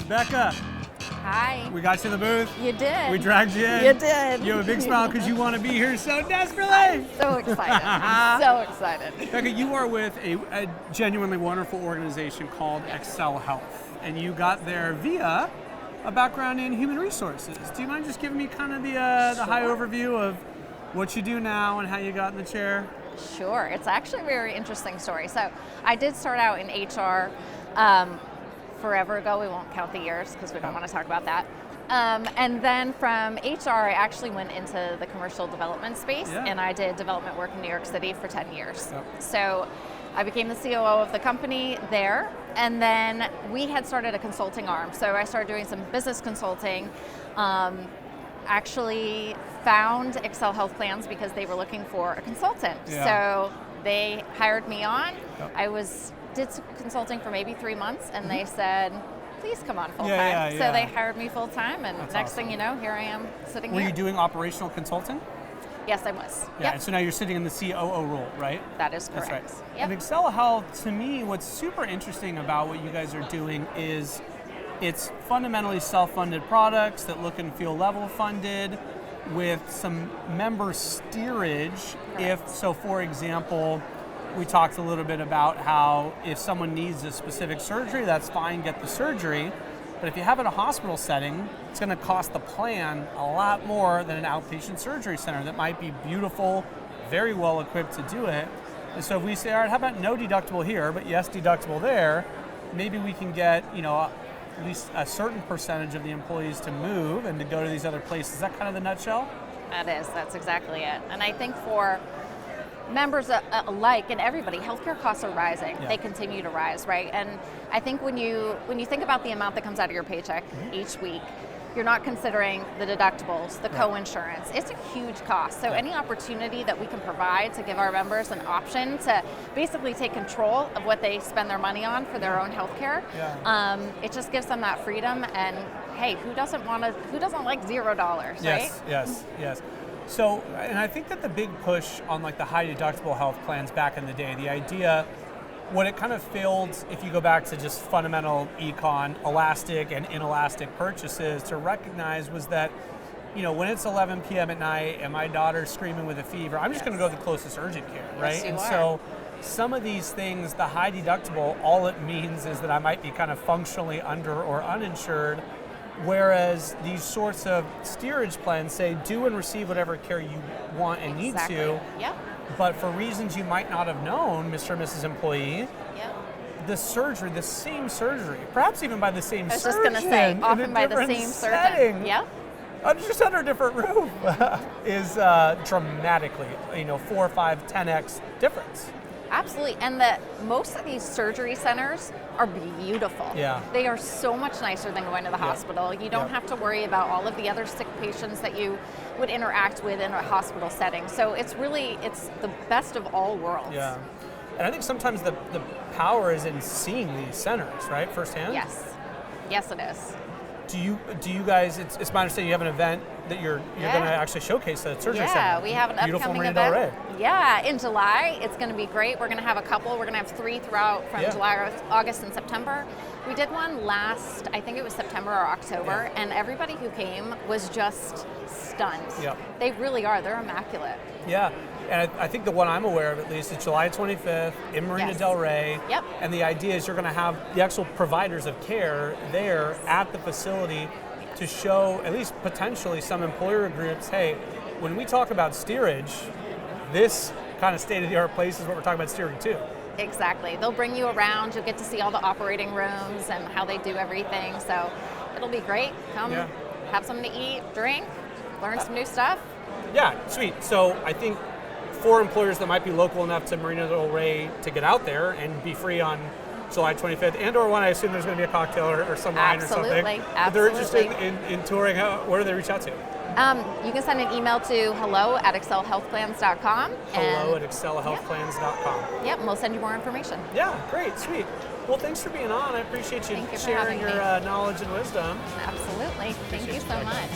Becca, Hi. we got you in the booth. You did. We dragged you in. You did. You have a big smile because you want to be here so desperately. So excited. I'm so excited. Becca, you are with a genuinely wonderful organization called Excel Health, and you got there via a background in human resources. Do you mind just giving me kind of the high overview of what you do now and how you got in the chair? Sure. It's actually a very interesting story. So I did start out in HR forever ago. We won't count the years because we don't want to talk about that. And then from HR, I actually went into the commercial development space, and I did development work in New York City for 10 years. So I became the C.O.O. of the company there, and then we had started a consulting arm. So I started doing some business consulting. Actually found Excel Health Plans because they were looking for a consultant. So they hired me on. I did some consulting for maybe 3 months, and they said, please come on full time. So they hired me full time, and next thing you know, here I am sitting here. Were you doing operational consulting? Yes, I was. Yeah, and so now you're sitting in the COO role, right? That is correct. That's right. Yep. And Excel Health, to me, what's super interesting about what you guys are doing is it's fundamentally self-funded products that look and feel level funded with some member steerage. So for example, we talked a little bit about how if someone needs a specific surgery, that's fine, get the surgery. But if you have it in a hospital setting, it's going to cost the plan a lot more than an outpatient surgery center that might be beautiful, very well equipped to do it. And so if we say, all right, how about no deductible here, but yes, deductible there, maybe we can get, at least a certain percentage of the employees to move and to go to these other places. Is that kind of the nutshell? That's exactly it. And I think for members alike and everybody, healthcare costs are rising. They continue to rise, right? And I think when you think about the amount that comes out of your paycheck each week, you're not considering the deductibles, the coinsurance. It's a huge cost. So any opportunity that we can provide to give our members an option to basically take control of what they spend their money on for their own healthcare, it just gives them that freedom. And hey, who doesn't like $0, right? Yes. So, and I think that the big push on like the high deductible health plans back in the day, the idea, what it kind of failed, if you go back to just fundamental econ, elastic and inelastic purchases, to recognize was that, when it's 11 p.m. at night and my daughter's screaming with a fever, I'm just going to go to the closest urgent care, right? Yes, so some of these things, the high deductible, all it means is that I might be kind of functionally under or uninsured, whereas these sorts of steerage plans say do and receive whatever care you want and need to. But for reasons you might not have known, Mr. and Mrs. Employee, the same surgery, perhaps even by the same surgeon. I was just going to say, often by the same surgeon. Just under a different roof is dramatically, 4, 5, 10x difference. Absolutely, and most of these surgery centers are beautiful. They are so much nicer than going to the hospital. You don't have to worry about all of the other sick patients that you would interact with in a hospital setting. So it's the best of all worlds. And I think sometimes the power is in seeing these centers, right, firsthand? Yes it is. Do you guys, it's my understanding you have an event that you're going to actually showcase the surgery center. Yeah, we have an upcoming event. In July. It's going to be great. We're going to have a couple. We're going to have 3 throughout from July, August, and September. We did one last, I think it was September or October, and everybody who came was just stunned. They really are. They're immaculate. And I think the one I'm aware of, at least, is July 25th in Marina Del Rey. And the idea is you're going to have the actual providers of care there at the facility to show, at least potentially, some employer groups, hey, when we talk about steerage, this kind of state-of-the-art place is what we're talking about steering too. Exactly. They'll bring you around. You'll get to see all the operating rooms and how they do everything. So it'll be great. Come have something to eat, drink, learn some new stuff. Sweet. So I think for employers that might be local enough to Marina Del Rey to get out there and be free on July 25th, and or when I assume there's going to be a cocktail or some wine or something. If they're interested in touring, where do they reach out to? You can send an email to hello@excelhealthplans.com. hello@excelhealthplans.com. And we'll send you more information. Great, sweet. Well, thanks for being on. I appreciate you sharing your knowledge and wisdom. Absolutely. Thank you so much.